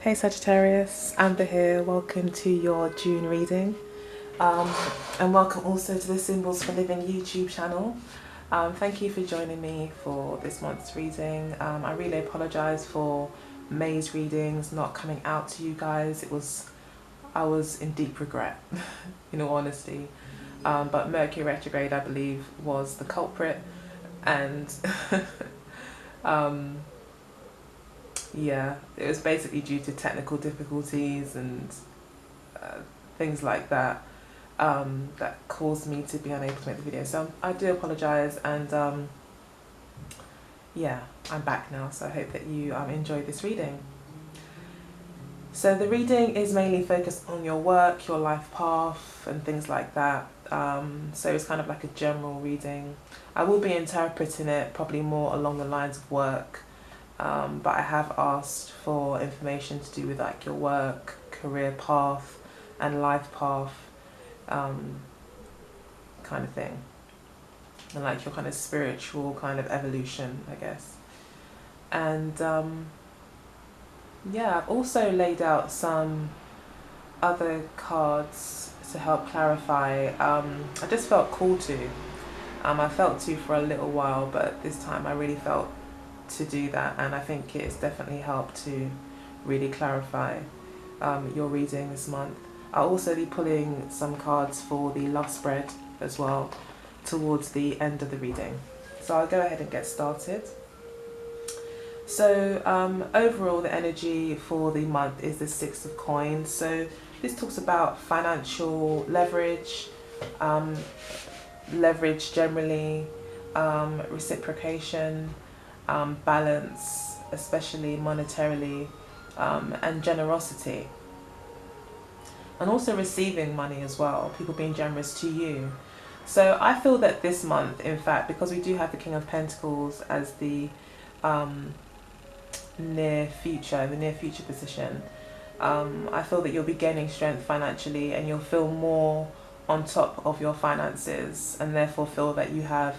Hey Sagittarius, Amber here. Welcome to your June reading, and welcome also to the Symbols for Living YouTube channel. Thank you for joining me for this month's reading. I really apologise for May's readings not coming out to you guys. I was in deep regret, in all honesty. But Mercury retrograde, I believe, was the culprit, and yeah, it was basically due to technical difficulties and things like that that caused me to be unable to make the video. So I do apologise, and yeah, I'm back now, so I hope that you enjoy this reading. So the reading is mainly focused on your work, your life path and things like that. So it's kind of like a general reading. I will be interpreting it probably more along the lines of work, but I have asked for information to do with like your work, career path and life path kind of thing, and like your kind of spiritual kind of evolution, I guess. And yeah, I've also laid out some other cards to help clarify. I just felt called to. I felt to for a little while, but this time I really felt to do that, and I think it's definitely helped to really clarify your reading this month. I'll also be pulling some cards for the love spread as well towards the end of the reading. So I'll go ahead and get started. So overall, the energy for the month is the Six of Coins. So this talks about financial leverage, leverage generally, reciprocation, balance, especially monetarily, and generosity. And also receiving money as well, people being generous to you. So I feel that this month, in fact, because we do have the King of Pentacles as the near future position, I feel that you'll be gaining strength financially, and you'll feel more on top of your finances, and therefore feel that you have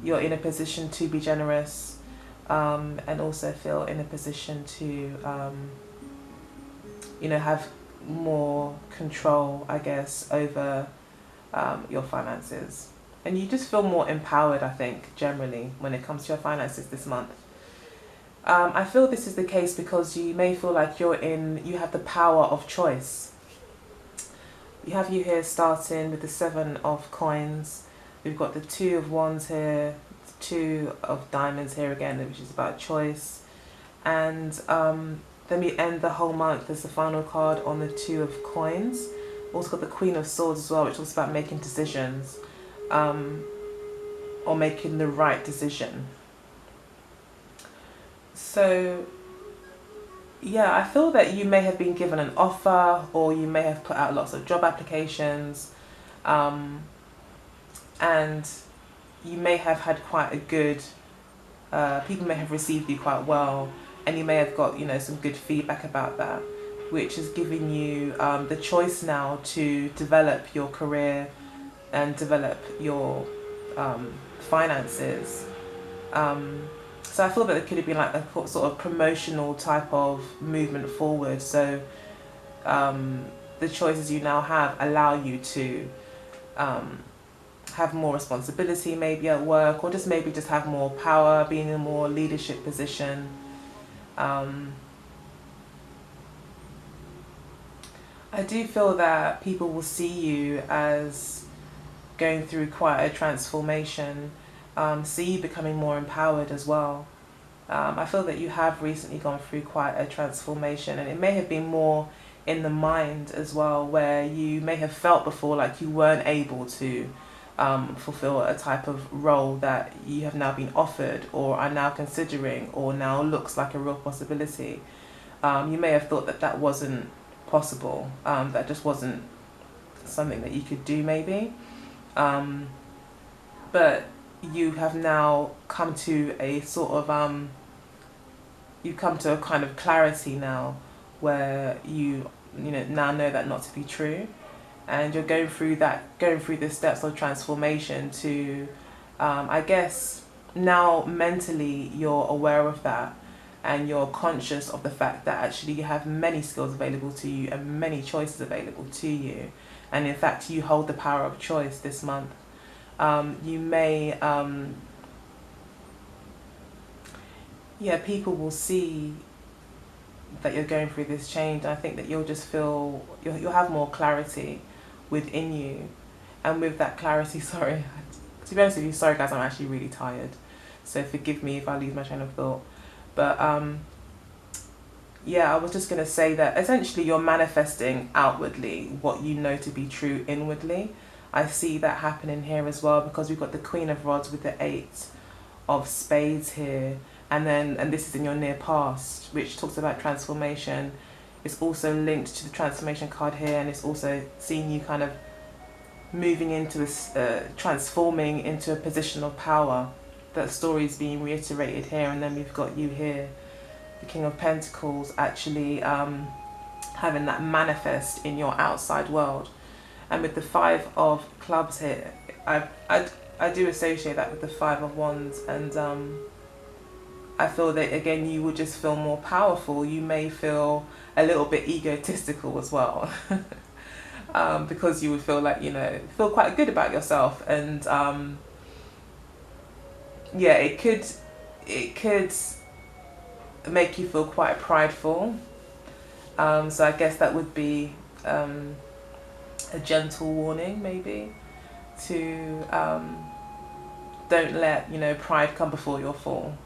you're in a position to be generous, and also feel in a position to you know, have more control, I guess, over your finances. And you just feel more empowered, I think, generally, when it comes to your finances this month. I feel this is the case because you may feel like you have the power of choice. You have you here starting with the Seven of Coins. We've got the Two of Wands here, the Two of Diamonds here again, which is about choice. And then we end the whole month as the final card on the Two of Coins. Also got the Queen of Swords as well, which talks about making decisions, or making the right decision. So yeah, I feel that you may have been given an offer, or you may have put out lots of job applications, and you may have had quite a good, people may have received you quite well, and you may have got, you know, some good feedback about that, which is giving you the choice now to develop your career and develop your finances. So I feel that it could have been like a sort of promotional type of movement forward. So the choices you now have allow you to have more responsibility maybe at work, or just maybe just have more power, being in a more leadership position. I do feel that people will see you as going through quite a transformation, see you becoming more empowered as well. I feel that you have recently gone through quite a transformation, and it may have been more in the mind as well, where you may have felt before like you weren't able to fulfill a type of role that you have now been offered, or are now considering, or now looks like a real possibility. You may have thought that that wasn't possible, that just wasn't something that you could do maybe, but you have now come to a sort of you've come to a kind of clarity now, where you now know that not to be true, and you're going through the steps of transformation to I guess now mentally you're aware of that, and you're conscious of the fact that actually you have many skills available to you and many choices available to you, and in fact you hold the power of choice this month. You may people will see that you're going through this change. I think that you'll just feel you'll have more clarity within you, and with that clarity, sorry, to be honest with you, sorry guys, I'm actually really tired, so forgive me if I lose my train of thought. But I was just going to say that essentially you're manifesting outwardly what you know to be true inwardly. I see that happening here as well, because we've got the Queen of Rods with the 8 of Spades here, and this is in your near past, which talks about transformation. It's also linked to the transformation card here, and it's also seeing you kind of moving into transforming into a position of power. That story is being reiterated here, and then we've got you here, the King of Pentacles, actually having that manifest in your outside world. And with the 5 of Clubs here, I do associate that with the 5 of Wands, and I feel that again you will just feel more powerful. You may feel a little bit egotistical as well, because you would feel like, feel quite good about yourself, and it could make you feel quite prideful. So I guess that would be a gentle warning, maybe, to don't let pride come before your fall.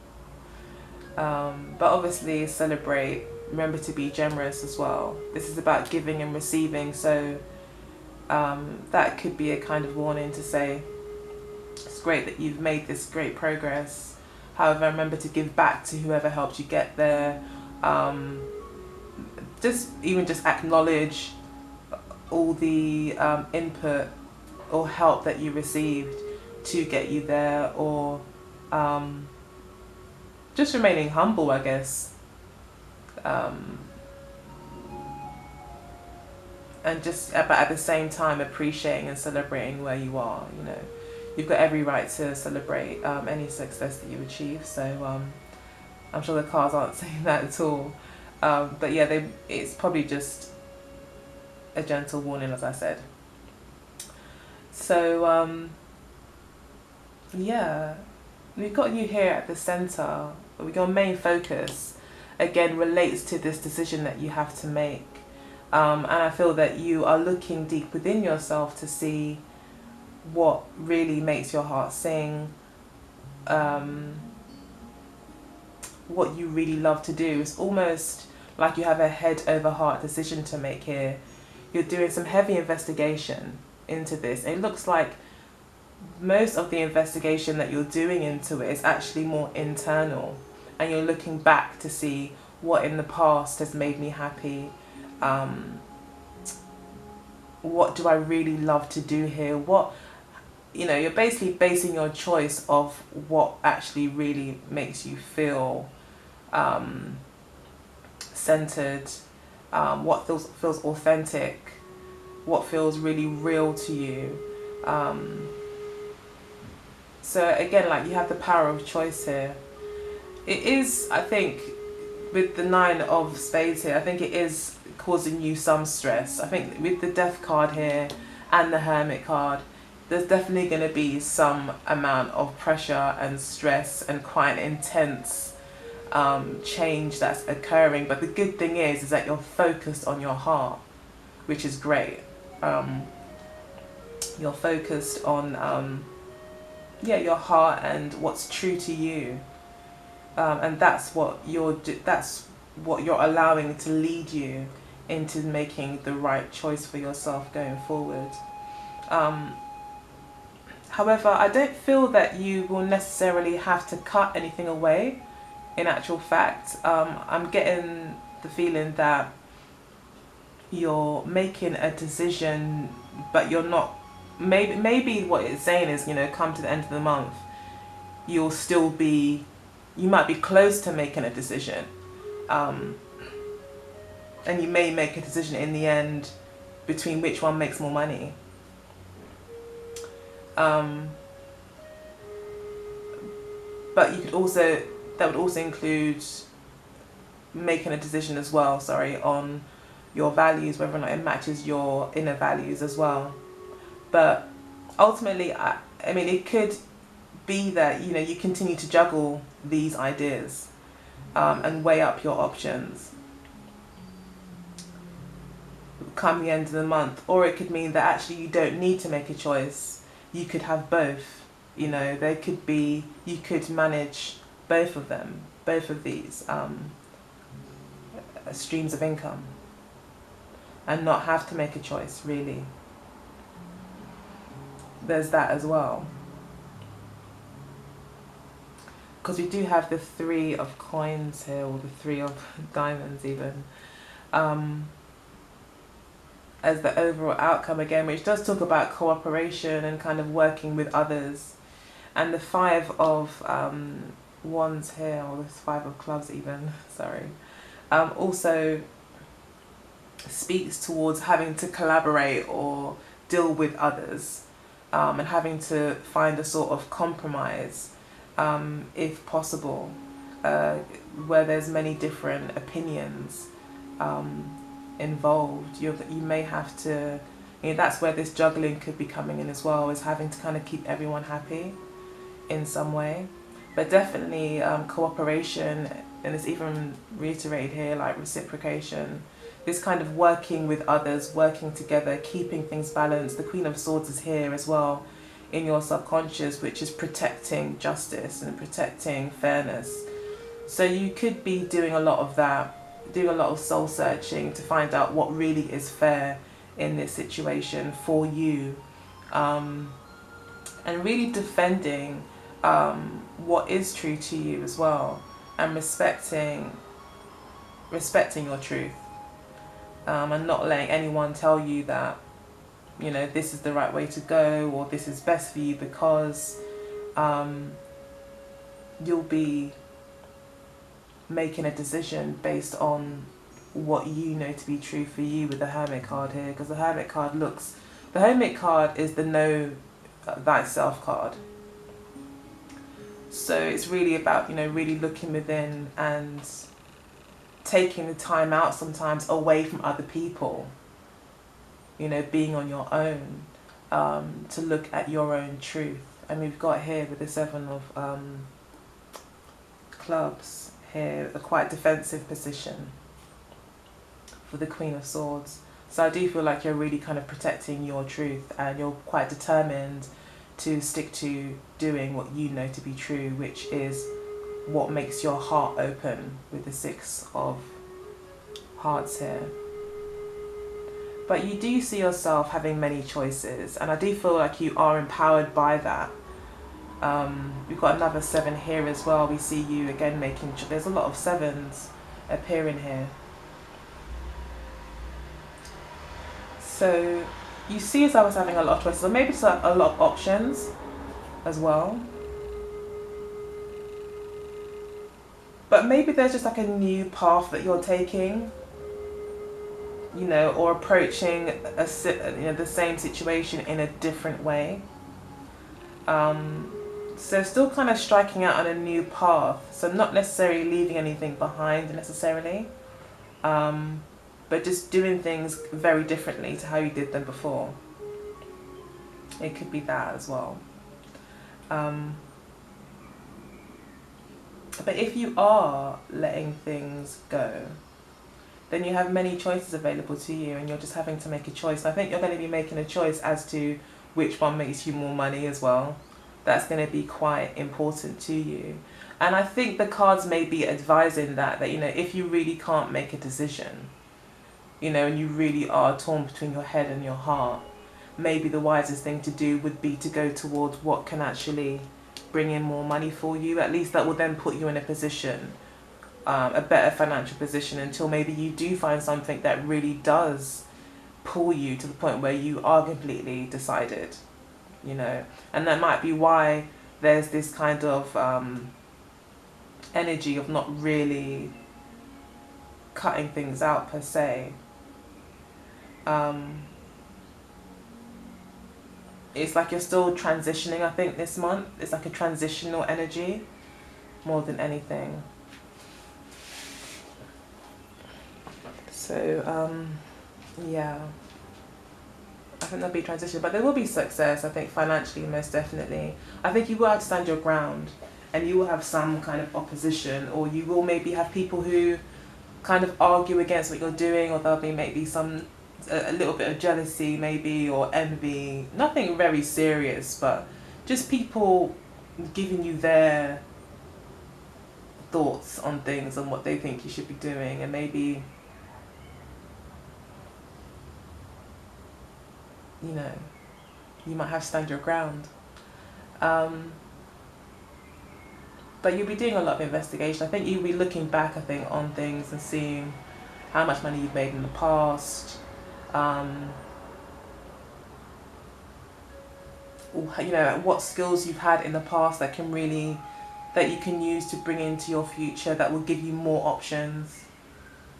But obviously celebrate. Remember to be generous as well. This is about giving and receiving, so that could be a kind of warning to say it's great that you've made this great progress. However, remember to give back to whoever helped you get there. Just acknowledge all the input or help that you received to get you there, or just remaining humble, I guess. And just, but at the same time, appreciating and celebrating where you are. You've got every right to celebrate any success that you achieve. So I'm sure the cards aren't saying that at all. But yeah, it's probably just a gentle warning, as I said. So we've got you here at the center. Your main focus again relates to this decision that you have to make, and I feel that you are looking deep within yourself to see what really makes your heart sing, what you really love to do. It's almost like you have a head over heart decision to make here. You're doing some heavy investigation into this. It looks like most of the investigation that you're doing into it is actually more internal, and you're looking back to see what in the past has made me happy. What do I really love to do here? You're basically basing your choice of what actually really makes you feel centered, what feels authentic, what feels really real to you. So again, like, you have the power of choice here. It is, I think, with the 9 of Spades here, I think it is causing you some stress. I think with the Death card here and the Hermit card, there's definitely going to be some amount of pressure and stress and quite an intense change that's occurring. But the good thing is that you're focused on your heart, which is great. You're focused on your heart and what's true to you, and that's what you're allowing to lead you into making the right choice for yourself going forward. However, I don't feel that you will necessarily have to cut anything away. In actual fact, I'm getting the feeling that you're making a decision, but you're not. Maybe what it's saying is, come to the end of the month, you might be close to making a decision, and you may make a decision in the end between which one makes more money. But that would also include making a decision as well, on your values, whether or not it matches your inner values as well. But ultimately, I mean, it could be that, you know, you continue to juggle these ideas and weigh up your options come the end of the month. Or it could mean that actually you don't need to make a choice. You could have both. You know, there could be, you could manage both of them, both of these streams of income, and not have to make a choice, really. There's that as well. Because we do have the 3 of coins here, or the 3 of diamonds even, as the overall outcome again, which does talk about cooperation and kind of working with others. And the 5 of wands here, or the 5 of clubs even, sorry, also speaks towards having to collaborate or deal with others, and having to find a sort of compromise, if possible, where there's many different opinions involved. You may have to, you know, that's where this juggling could be coming in as well, is having to kind of keep everyone happy in some way. But definitely cooperation, and it's even reiterated here, like reciprocation, this kind of working with others, working together, keeping things balanced. The Queen of Swords is here as well in your subconscious, which is protecting justice and protecting fairness. So you could be doing a lot of that, doing a lot of soul searching to find out what really is fair in this situation for you, and really defending what is true to you as well, and respecting your truth, and not letting anyone tell you that, you know, this is the right way to go, or this is best for you, because you'll be making a decision based on what you know to be true for you with the Hermit card here. Because the Hermit card is the know thyself card. So it's really about, you know, really looking within and taking the time out sometimes away from other people, you know, being on your own, to look at your own truth. And we've got here with the 7 of clubs here, a quite defensive position for the Queen of Swords. So I do feel like you're really kind of protecting your truth, and you're quite determined to stick to doing what you know to be true, which is what makes your heart open, with the 6 of hearts here. But you do see yourself having many choices, and I do feel like you are empowered by that. We've got another 7 here as well. We see you again making, there's a lot of 7s appearing here. So you see yourself as having a lot of choices, or maybe it's a lot of options as well. But maybe there's just like a new path that you're taking, you know, or approaching the same situation in a different way. So still kind of striking out on a new path. So not necessarily leaving anything behind necessarily, but just doing things very differently to how you did them before. It could be that as well. But if you are letting things go, then you have many choices available to you, and you're just having to make a choice. I think you're going to be making a choice as to which one makes you more money as well. That's going to be quite important to you. And I think the cards may be advising that, you know, if you really can't make a decision, you know, and you really are torn between your head and your heart, maybe the wisest thing to do would be to go towards what can actually bring in more money for you. At least that will then put you in a position, a better financial position, until maybe you do find something that really does pull you to the point where you are completely decided, you know. And that might be why there's this kind of energy of not really cutting things out per se. It's like you're still transitioning, I think, this month. It's like a transitional energy more than anything. So yeah, I think there'll be transition, but there will be success. I think financially, most definitely. I think you will have to stand your ground, and you will have some kind of opposition, or you will maybe have people who kind of argue against what you're doing, or there'll be maybe a little bit of jealousy maybe, or envy. Nothing very serious, but just people giving you their thoughts on things and what they think you should be doing, and maybe, you know, you might have to stand your ground. But you'll be doing a lot of investigation. I think you'll be looking back, I think, on things and seeing how much money you've made in the past. You know, what skills you've had in the past that you can use to bring into your future that will give you more options.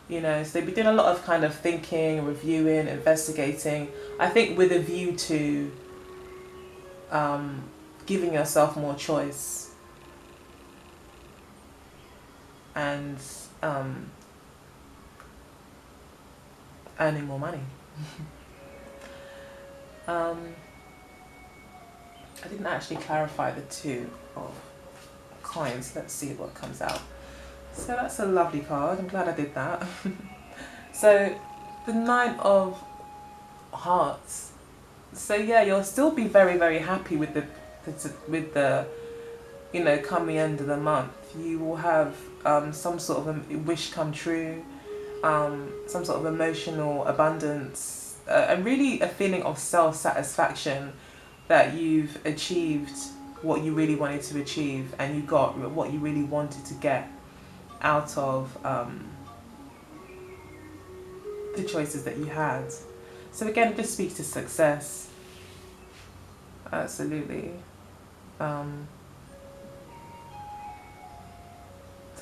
You know, so they'll be doing a lot of kind of thinking, reviewing, investigating. I think with a view to giving yourself more choice. And earning more money. I didn't actually clarify the two of coins. Let's see what comes out. So that's a lovely card. I'm glad I did that. So the 9 of Hearts. So yeah, you'll still be very, very happy with the you know, coming end of the month. You will have some sort of a wish come true, some sort of emotional abundance, and really a feeling of self-satisfaction that you've achieved what you really wanted to achieve, and you got what you really wanted to get out of the choices that you had. So again, it just speaks to success. Absolutely. So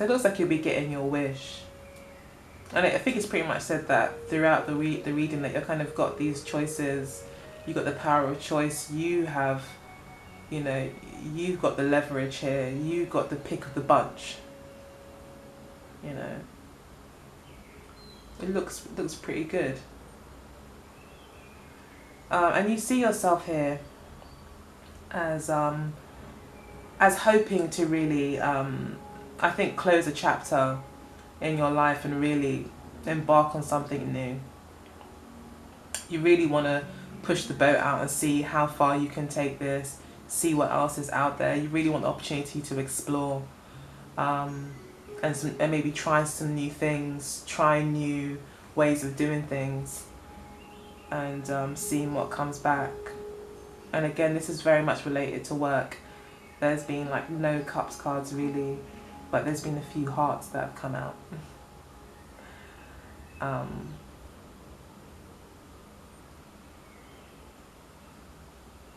it looks like you'll be getting your wish. And I think it's pretty much said that throughout the reading, that you kind of got these choices. You got the power of choice. You have, you know, you've got the leverage here. You got the pick of the bunch. You know, it looks pretty good. And you see yourself here as hoping to really, I think, close a chapter in your life and really embark on something new. You really want to push the boat out and see how far you can take this, see what else is out there. You really want the opportunity to explore, and maybe try some new things, try new ways of doing things, and seeing what comes back. And again, this is very much related to work. There's been like no cups cards really, but there's been a few hearts that have come out.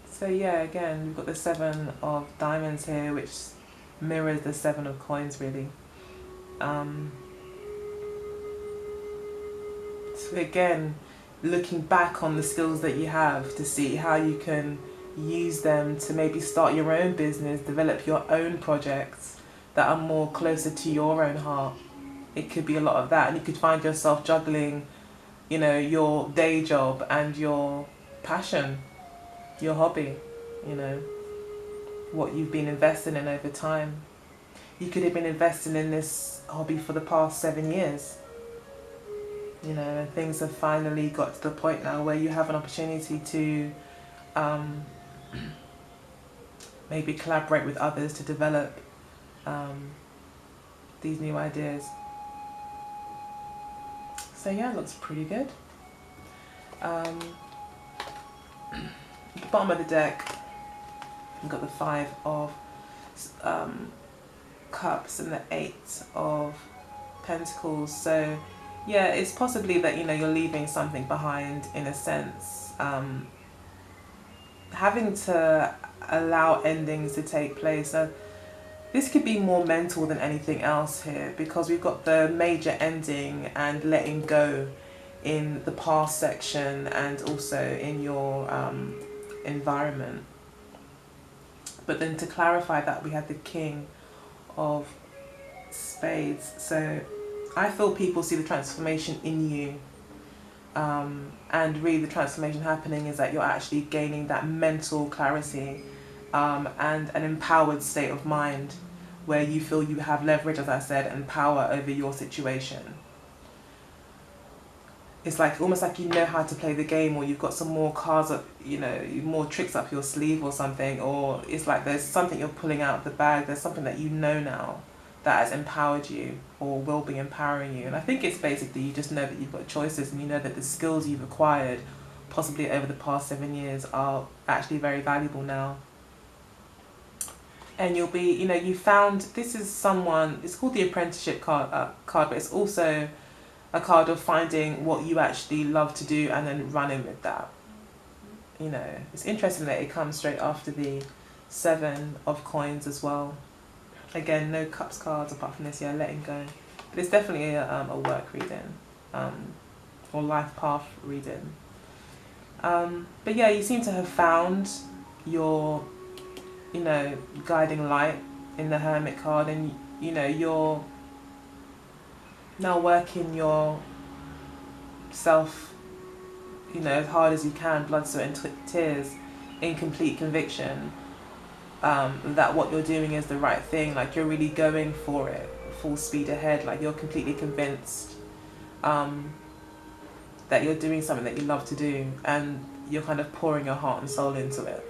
So yeah, again, we've got the 7 of Diamonds here, which mirrors the 7 of Coins really. So again, looking back on the skills that you have to see how you can use them to maybe start your own business, develop your own projects that are more closer to your own heart. It could be a lot of that, and you could find yourself juggling, you know, your day job and your passion, your hobby, you know, what you've been investing in over time. You could have been investing in this hobby for the past 7 years, you know, and things have finally got to the point now where you have an opportunity to maybe collaborate with others to develop these new ideas. So yeah, it looks pretty good. At the bottom of the deck, we've got the 5 of Cups and the 8 of Pentacles. So yeah, it's possibly that, you know, you're leaving something behind in a sense. Having to allow endings to take place. So this could be more mental than anything else here, because we've got the major ending and letting go in the past section and also in your environment. But then to clarify that, we had the King of Spades. So I feel people see the transformation in you And really the transformation happening is that you're actually gaining that mental clarity, and an empowered state of mind where you feel you have leverage, as I said, and power over your situation. It's like almost like you know how to play the game, or you've got some more cards up, you know, more tricks up your sleeve or something, or it's like there's something you're pulling out of the bag, there's something that you know now that has empowered you or will be empowering you. And I think it's basically you just know that you've got choices, and you know that the skills you've acquired possibly over the past 7 years are actually very valuable now. And you'll be, you know, you found, this is someone, it's called the apprenticeship card, but it's also a card of finding what you actually love to do and then running with that. You know, it's interesting that it comes straight after the 7 of coins as well. Again, no cups cards apart from this, yeah, letting go. But it's definitely a work reading, or life path reading. But yeah, you seem to have found your, you know, guiding light in the Hermit card, and you know, you're now working yourself, you know, as hard as you can, blood, sweat and tears, in complete conviction that what you're doing is the right thing. Like you're really going for it, full speed ahead. Like you're completely convinced that you're doing something that you love to do, and you're kind of pouring your heart and soul into it.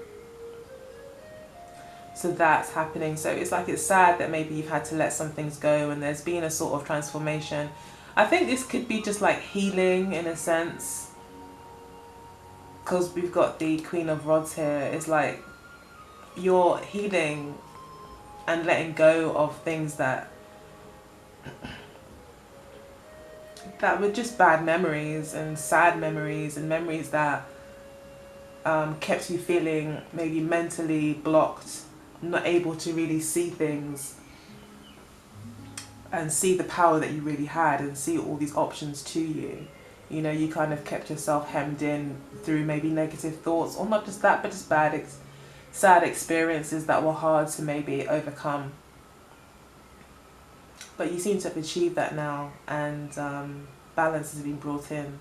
So that's happening. So it's like, it's sad that maybe you've had to let some things go, and there's been a sort of transformation. I think this could be just like healing in a sense, because we've got the Queen of Rods here. It's like you're healing and letting go of things that were just bad memories and sad memories, and memories that kept you feeling maybe mentally blocked, not able to really see things and see the power that you really had and see all these options to you. You know, you kind of kept yourself hemmed in through maybe negative thoughts, or not just that, but just sad experiences that were hard to maybe overcome. But you seem to have achieved that now, and balance has been brought in.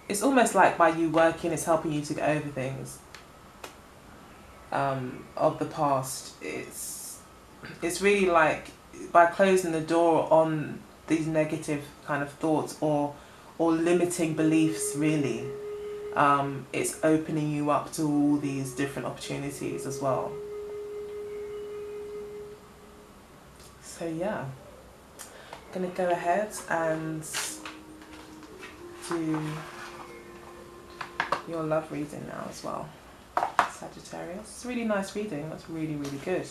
It's almost like by you working, it's helping you to get over things of the past. It's really like by closing the door on these negative kind of thoughts or limiting beliefs, really, it's opening you up to all these different opportunities as well. So yeah, I'm gonna go ahead and do your love reading now as well, Sagittarius. It's a really nice reading. That's really, really good.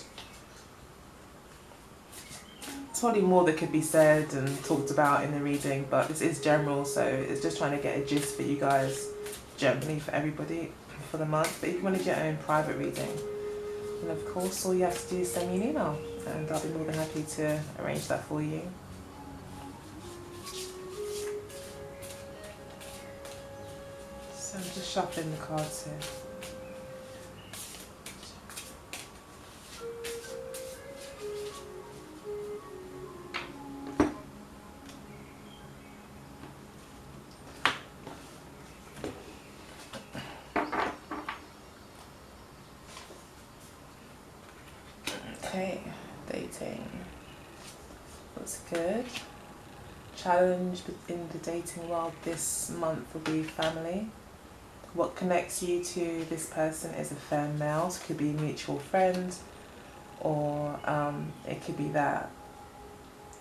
It's probably more that could be said and talked about in the reading, but this is general, so it's just trying to get a gist for you guys, generally for everybody for the month. But if you want to get your own private reading, then of course all you have to do is send me an email, and I'll be more than happy to arrange that for you. So I'm just shuffling the cards here. Okay, dating. Looks good. Challenge in the dating world this month will be family. What connects you to this person is a fair male. So it could be a mutual friend, or it could be that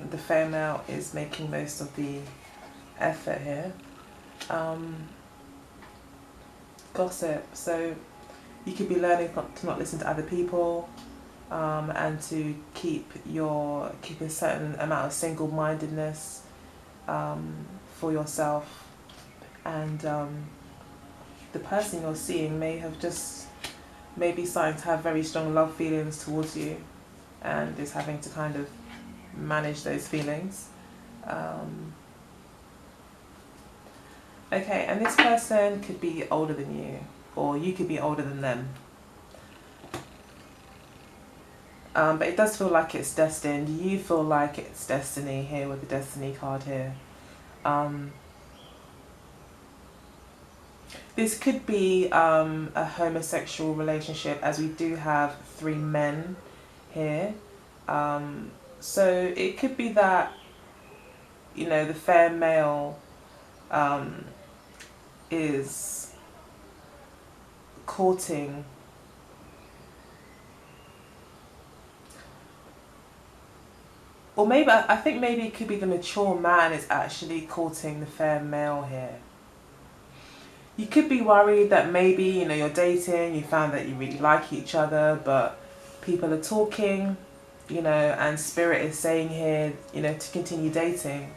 the fair male is making most of the effort here. Gossip. So you could be learning to not listen to other people, and to keep a certain amount of single-mindedness for yourself. And the person you're seeing may have just maybe starting to have very strong love feelings towards you, and is having to kind of manage those feelings. Okay, and this person could be older than you, or you could be older than them. But it does feel like it's destined. You feel like it's destiny here with the destiny card here. Um, this could be a homosexual relationship, as we do have 3 men here. So it could be that, you know, the fair male is courting, or maybe, I think maybe it could be the mature man is actually courting the fair male here. You could be worried that maybe, you know, you're dating, you found that you really like each other, but people are talking, you know, and spirit is saying here, you know, to continue dating,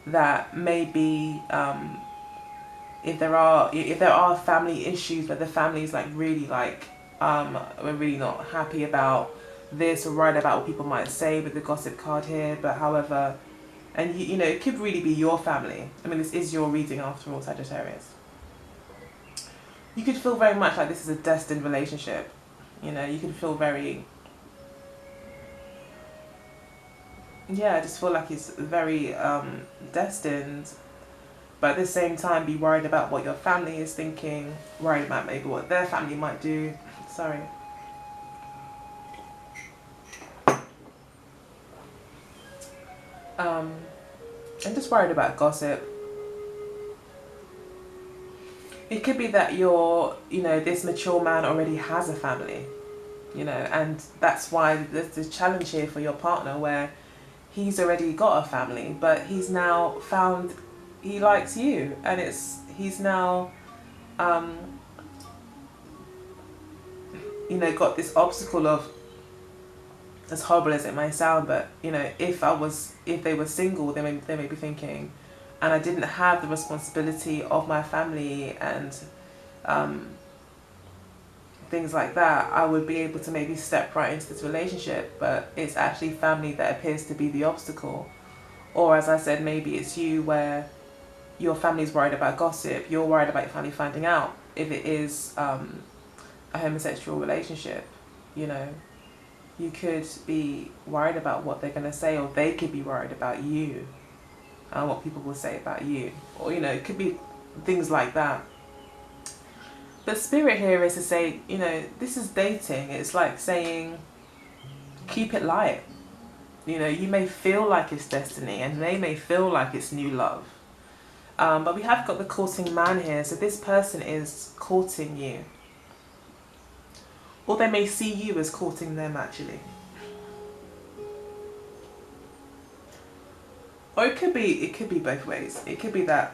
that maybe if there are family issues, but the family is like really like we're really not happy about this, or worried about what people might say with the gossip card here, but however, and you know, it could really be your family. I mean, this is your reading after all, Sagittarius. You could feel very much like this is a destined relationship. You know, you could feel very, yeah, I just feel like it's very destined, but at the same time be worried about what your family is thinking, worried about maybe what their family might do. Sorry. I'm just worried about gossip. It could be that you're, you know, this mature man already has a family, you know, and that's why there's this challenge here for your partner where he's already got a family, but he's now found he likes you, and he's now you know, got this obstacle of, as horrible as it may sound, but you know, if they were single, they may be thinking, and I didn't have the responsibility of my family and things like that, I would be able to maybe step right into this relationship, but it's actually family that appears to be the obstacle. Or as I said, maybe it's you, where your family's worried about gossip, you're worried about your family finding out if it is a homosexual relationship. You know, you could be worried about what they're going to say, or they could be worried about you and what people will say about you, or you know, it could be things like that. But spirit here is to say, you know, this is dating. It's like saying, keep it light. You know, you may feel like it's destiny, and they may feel like it's new love. But we have got the courting man here, so this person is courting you. Or they may see you as courting them, actually. Or it could be both ways. It could be that,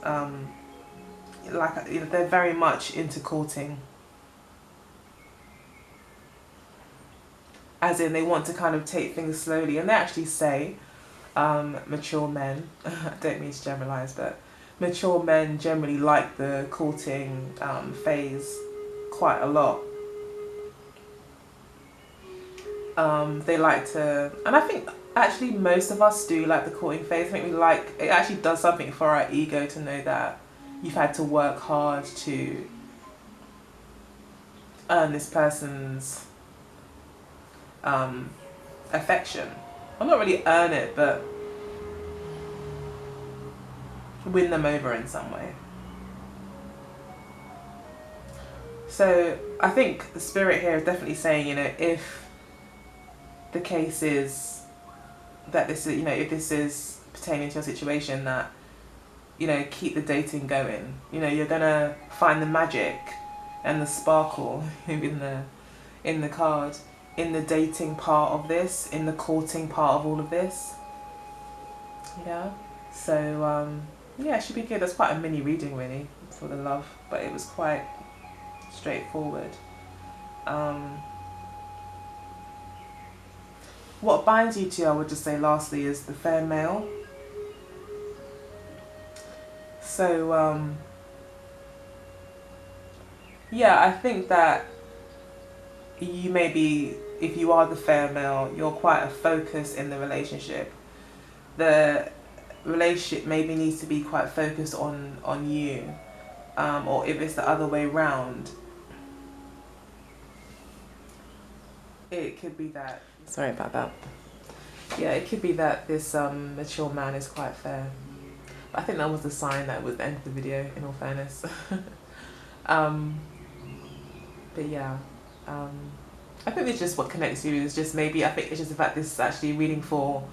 like, you know, they're very much into courting. As in, they want to kind of take things slowly, and they actually say, mature men, I don't mean to generalise, but mature men generally like the courting phase quite a lot. They like to, and I think actually most of us do like the courting phase. I think we like, it actually does something for our ego to know that you've had to work hard to earn this person's affection. Well, not really earn it, but win them over in some way. So I think the spirit here is definitely saying, you know, if the case is that this is, you know, if this is pertaining to a situation, that, you know, keep the dating going. You know, you're gonna find the magic and the sparkle in the card, in the dating part of this, in the courting part of all of this. Yeah. So yeah, it should be good. That's quite a mini reading really for the love, but it was quite straightforward. What binds you to, I would just say lastly, is the fair male. So yeah, I think that you may be, if you are the fair male, you're quite a focus in the relationship. The relationship maybe needs to be quite focused on you, or if it's the other way round, it could be that, sorry about that, yeah, it could be that this mature man is quite fair. But I think that was the sign that was the end of the video, in all fairness. But yeah, I think it's just what connects you is just maybe, I think it's just the fact this is actually reading for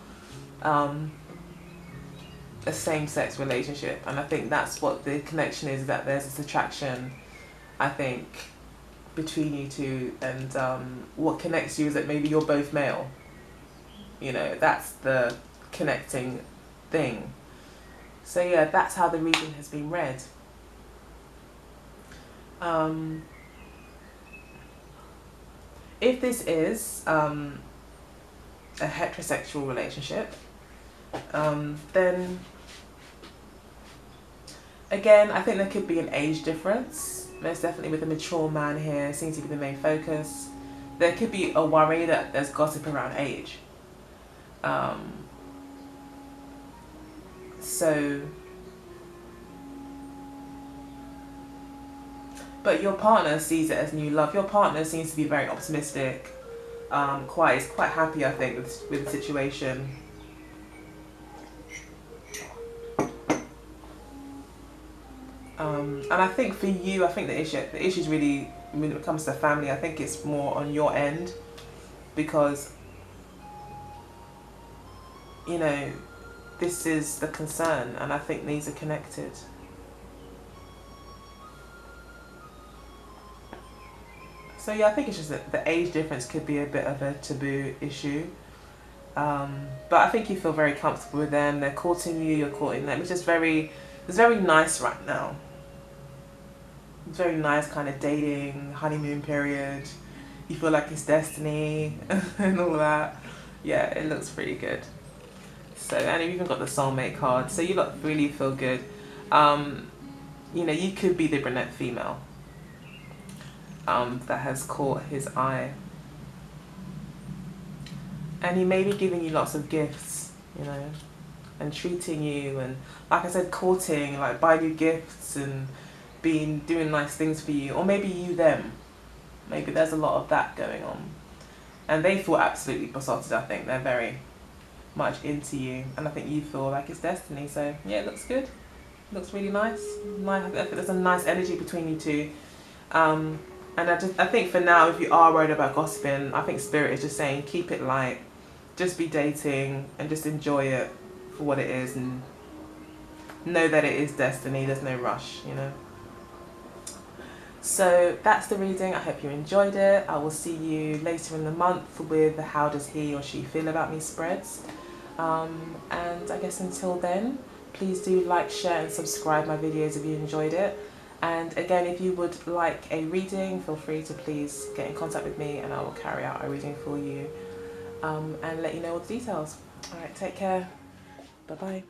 a same-sex relationship, and I think that's what the connection is, that there's this attraction, I think, between you two, and what connects you is that maybe you're both male. You know, that's the connecting thing. So yeah, that's how the reading has been read. If this is a heterosexual relationship, then again, I think there could be an age difference. Most definitely with a mature man here, seems to be the main focus. There could be a worry that there's gossip around age. But your partner sees it as new love. Your partner seems to be very optimistic, quite happy, I think, with the situation. And I think for you, I think the issue is really, when it comes to family, I think it's more on your end, because, you know, this is the concern, and I think these are connected. So yeah, I think it's just that the age difference could be a bit of a taboo issue. But I think you feel very comfortable with them. They're courting you, you're courting them. It's just it's very nice right now. It's very nice, kind of dating, honeymoon period. You feel like it's destiny and all that. Yeah, it looks pretty good. So, and you've even got the soulmate card. So you lot really feel good. You know, you could be the brunette female that has caught his eye. And he may be giving you lots of gifts, you know, and treating you, and like I said, courting, like buying you gifts and doing nice things for you, or maybe you them. Maybe there's a lot of that going on. And they feel absolutely besotted, I think. They're very much into you, and I think you feel like it's destiny. So yeah, it looks good. It looks really nice. I think there's a nice energy between you two. And I think for now, if you are worried about gossiping, I think Spirit is just saying keep it light. Just be dating and just enjoy it for what it is, and know that it is destiny. There's no rush, you know. So that's the reading. I hope you enjoyed it. I will see you later in the month with the How Does He or She Feel About Me spreads. And I guess until then, please do like, share and subscribe my videos if you enjoyed it. And again, if you would like a reading, feel free to please get in contact with me, and I will carry out a reading for you and let you know all the details. Alright, take care. Bye bye.